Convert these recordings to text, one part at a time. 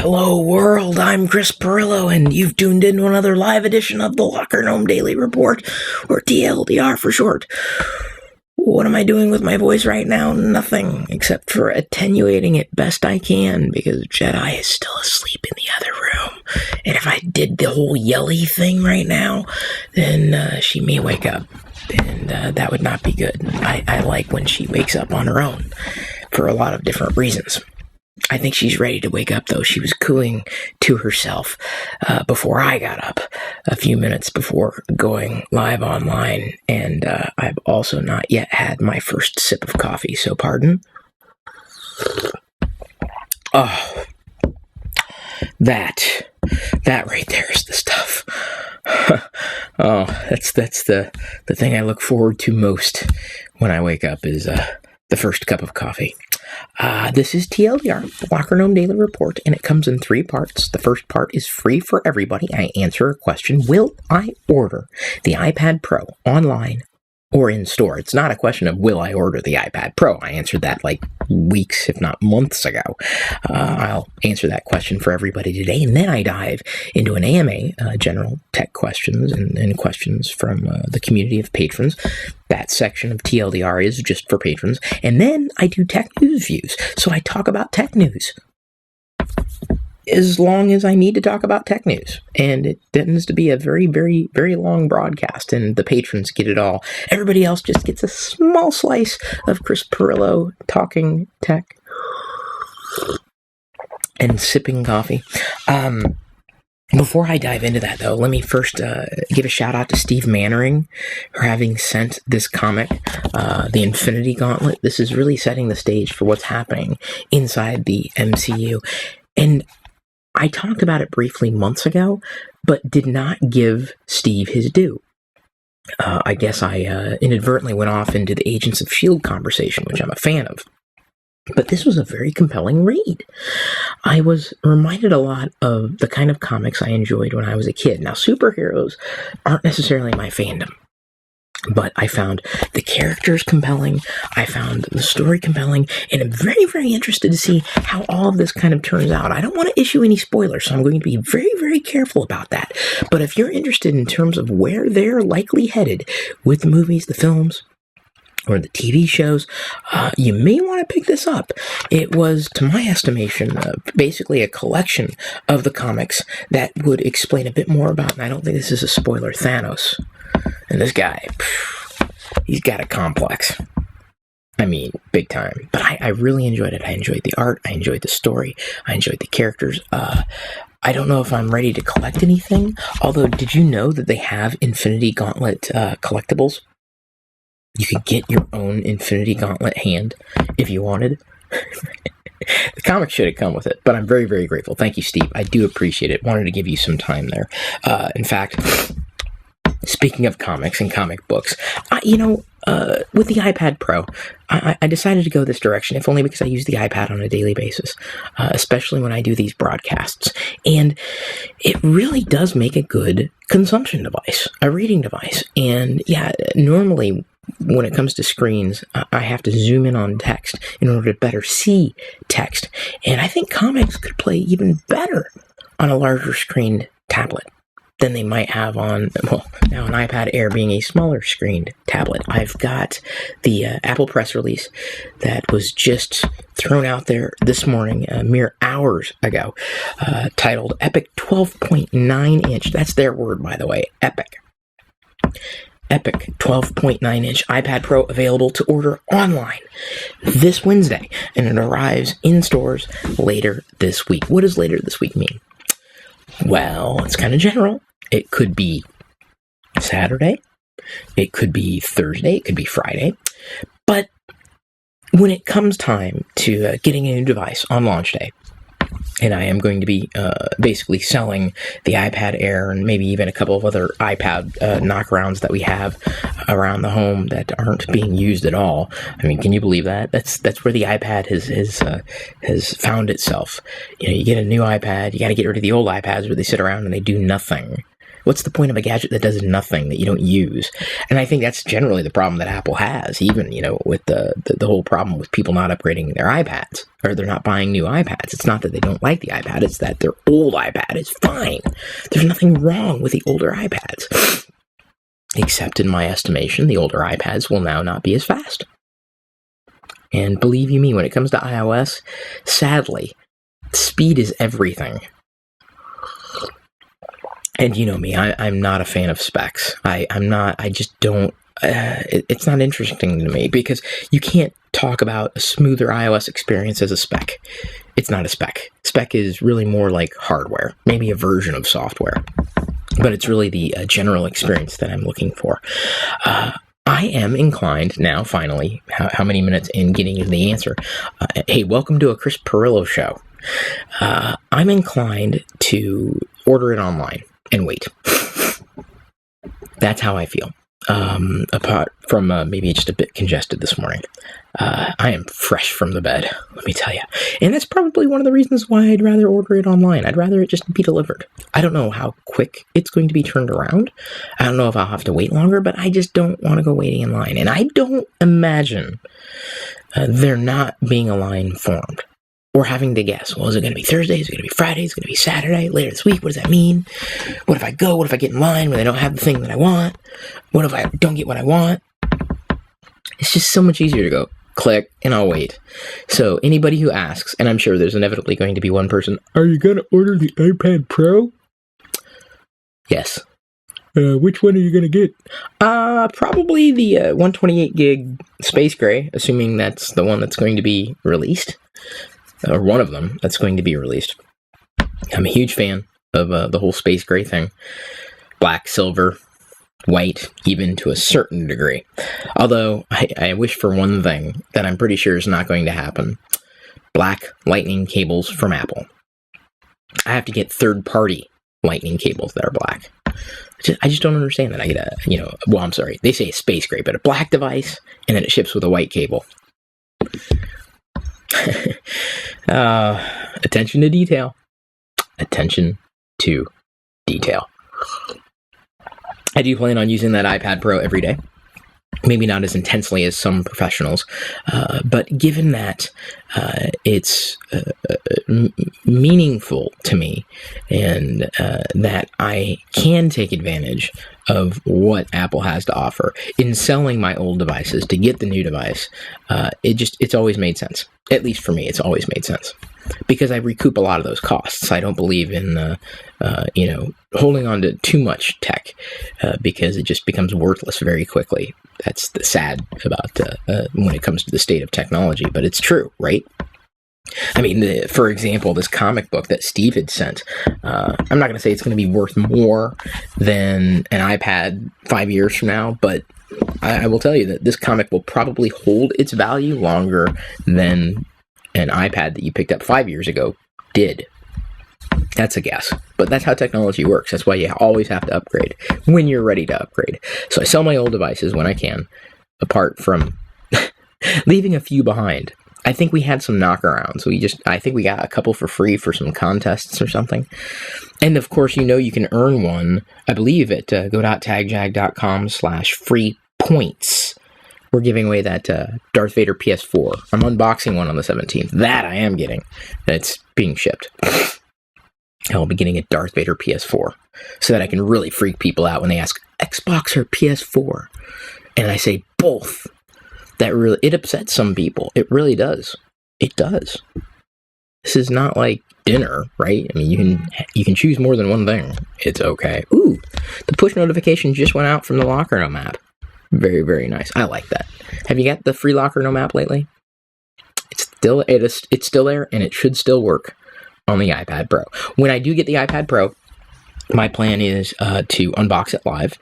Hello world, I'm Chris Pirillo, and you've tuned in to another live edition of the Locker Gnome Daily Report, or TLDR for short. What am I doing with my voice right now? Nothing, except for attenuating it best I can, because Jedi is still asleep in the other room. And if I did the whole yelly thing right now, then she may wake up, and that would not be good. I like when she wakes up on her own, for a lot of different reasons. I think she's ready to wake up, though. She was cooing to herself before I got up, a few minutes before going live online, and I've also not yet had my first sip of coffee, so pardon. Oh, that right there is the stuff. Oh, that's the thing I look forward to most when I wake up is the first cup of coffee. This is TLDR, the Locker Gnome Daily Report, and it comes in 3 parts. The first part is free for everybody. I answer a question: will I order the iPad Pro online or in store? It's not a question of will I order the iPad Pro. I answered that like weeks, if not months ago. I'll answer that question for everybody today, and then I dive into an AMA, general tech questions and questions from the community of patrons. That section of TLDR is just for patrons. And then I do tech news views. So I talk about tech news as long as I need to talk about tech news. And it tends to be a very, very, very long broadcast, and the patrons get it all. Everybody else just gets a small slice of Chris Pirillo talking tech and sipping coffee. Before I dive into that, though, let me first give a shout-out to Steve Mannering for having sent this comic, the Infinity Gauntlet. This is really setting the stage for what's happening inside the MCU. And I talked about it briefly months ago, but did not give Steve his due. I guess I inadvertently went off into the Agents of S.H.I.E.L.D. conversation, which I'm a fan of. But this was a very compelling read. I was reminded a lot of the kind of comics I enjoyed when I was a kid. Now, superheroes aren't necessarily my fandom, but I found the characters compelling, I found the story compelling, and I'm very, very interested to see how all of this kind of turns out. I don't want to issue any spoilers, so I'm going to be very, very careful about that. But if you're interested in terms of where they're likely headed with the movies, the films, or the TV shows, you may want to pick this up. It was, to my estimation, basically a collection of the comics that would explain a bit more about, and I don't think this is a spoiler, Thanos. And this guy, he's got a complex. I mean, big time. But I really enjoyed it. I enjoyed the art. I enjoyed the story. I enjoyed the characters. I don't know if I'm ready to collect anything, although did you know that they have Infinity Gauntlet collectibles? You could get your own Infinity Gauntlet hand if you wanted. The comic should have come with it, but I'm very, very grateful. Thank you, Steve. I do appreciate it. Wanted to give you some time there. In fact, speaking of comics and comic books, with the iPad Pro, I decided to go this direction, if only because I use the iPad on a daily basis, especially when I do these broadcasts. And it really does make a good consumption device, a reading device. And yeah, normally when it comes to screens, I have to zoom in on text in order to better see text. And I think comics could play even better on a larger screened tablet than they might have on, well, now an iPad Air being a smaller screened tablet. I've got the Apple press release that was just thrown out there this morning, mere hours ago, titled Epic 12.9 inch. That's their word, by the way, Epic. Epic 12.9-inch iPad Pro available to order online this Wednesday, and it arrives in stores later this week. What does later this week mean? Well, it's kind of general. It could be Saturday, it could be Thursday, it could be Friday, but when it comes time to getting a new device on launch day, and I am going to be basically selling the iPad Air and maybe even a couple of other iPad knockarounds that we have around the home that aren't being used at all. I mean, can you believe that? That's where the iPad has found itself. You know, you get a new iPad, you got to get rid of the old iPads where they sit around and they do nothing. What's the point of a gadget that does nothing, that you don't use? And I think that's generally the problem that Apple has, even, with the whole problem with people not upgrading their iPads, or they're not buying new iPads. It's not that they don't like the iPad, it's that their old iPad is fine. There's nothing wrong with the older iPads. Except in my estimation, the older iPads will now not be as fast. And believe you me, when it comes to iOS, sadly, speed is everything. And you know me, I'm not a fan of specs. It's not interesting to me, because you can't talk about a smoother iOS experience as a spec. It's not a spec. Spec is really more like hardware, maybe a version of software. But it's really the general experience that I'm looking for. I am inclined now, finally, how many minutes in getting into the answer. Hey, welcome to a Chris Pirillo show. I'm inclined to order it online and wait. That's how I feel. Apart from maybe just a bit congested this morning. I am fresh from the bed, let me tell you. And that's probably one of the reasons why I'd rather order it online. I'd rather it just be delivered. I don't know how quick it's going to be turned around. I don't know if I'll have to wait longer, but I just don't want to go waiting in line. And I don't imagine there not being a line formed. Or having to guess, well, is it going to be Thursday? Is it going to be Friday? Is it going to be Saturday? Later this week? What does that mean? What if I go? What if I get in line when they don't have the thing that I want? What if I don't get what I want? It's just so much easier to go, click, and I'll wait. So anybody who asks, and I'm sure there's inevitably going to be one person, are you going to order the iPad Pro? Yes. Which one are you going to get? Probably the 128 gig Space Gray, assuming that's the one that's going to be released. Or one of them that's going to be released. I'm a huge fan of the whole Space Gray thing. Black, silver, white, even to a certain degree. Although, I wish for one thing that I'm pretty sure is not going to happen. Black lightning cables from Apple. I have to get third-party lightning cables that are black. I just don't understand that. I get I'm sorry, they say Space Gray, but a black device, and then it ships with a white cable. Attention to detail. Attention to detail. I do plan on using that iPad Pro every day. Maybe not as intensely as some professionals, but given that it's meaningful to me, and that I can take advantage of what Apple has to offer in selling my old devices to get the new device, it's always made sense. At least for me, it's always made sense. Because I recoup a lot of those costs. I don't believe in, holding on to too much tech, because it just becomes worthless very quickly. That's the sad about when it comes to the state of technology, but it's true, right? I mean, for example, this comic book that Steve had sent, I'm not going to say it's going to be worth more than an iPad 5 years from now, but I will tell you that this comic will probably hold its value longer than an iPad that you picked up 5 years ago did. That's a guess, but that's how technology works. That's why you always have to upgrade when you're ready to upgrade. So I sell my old devices when I can, apart from leaving a few behind. I think we had some knockarounds. I think we got a couple for free for some contests or something. And of course, you can earn one, I believe, at go.tagjag.com/free points. We're giving away that Darth Vader PS4. I'm unboxing one on the 17th. That I am getting. It's being shipped. I'll be getting a Darth Vader PS4 so that I can really freak people out when they ask, Xbox or PS4? And I say both. It upsets some people. It really does. It does. This is not like dinner, right? I mean, you can choose more than one thing. It's okay. Ooh, the push notification just went out from the Locker Gnome app. Very, very nice. I like that. Have you got the free Locker Gnome app lately? It's still there, and it should still work on the iPad Pro. When I do get the iPad Pro, my plan is to unbox it live.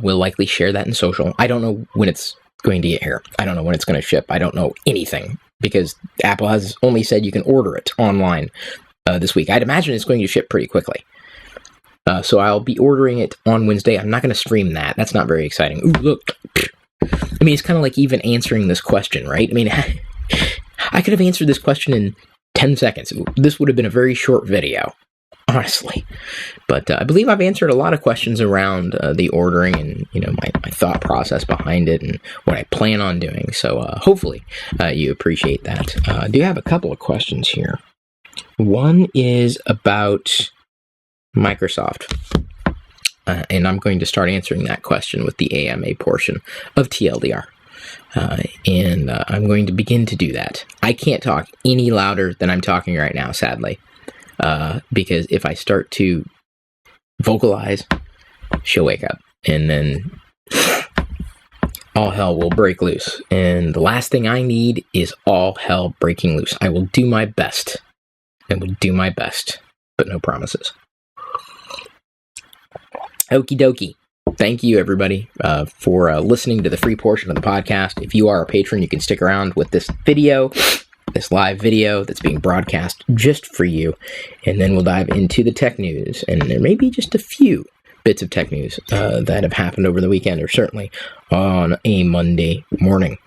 We'll likely share that in social. I don't know when it's going to get here. I don't know when it's going to ship. I don't know anything, because Apple has only said you can order it online this week. I'd imagine it's going to ship pretty quickly. So I'll be ordering it on Wednesday. I'm not going to stream that. That's not very exciting. Ooh, look. I mean, it's kind of like even answering this question, right? I mean, I could have answered this question in 10 seconds. This would have been a very short video honestly. But I believe I've answered a lot of questions around the ordering and, my thought process behind it and what I plan on doing. So hopefully you appreciate that. I do have a couple of questions here. One is about Microsoft. And I'm going to start answering that question with the AMA portion of TLDR. And I'm going to begin to do that. I can't talk any louder than I'm talking right now, sadly. Because if I start to vocalize, she'll wake up. And then all hell will break loose. And the last thing I need is all hell breaking loose. I will do my best. But no promises. Okie dokie. Thank you, everybody, for listening to the free portion of the podcast. If you are a patron, you can stick around with this live video that's being broadcast just for you. And then we'll dive into the tech news. And there may be just a few bits of tech news that have happened over the weekend, or certainly on a Monday morning.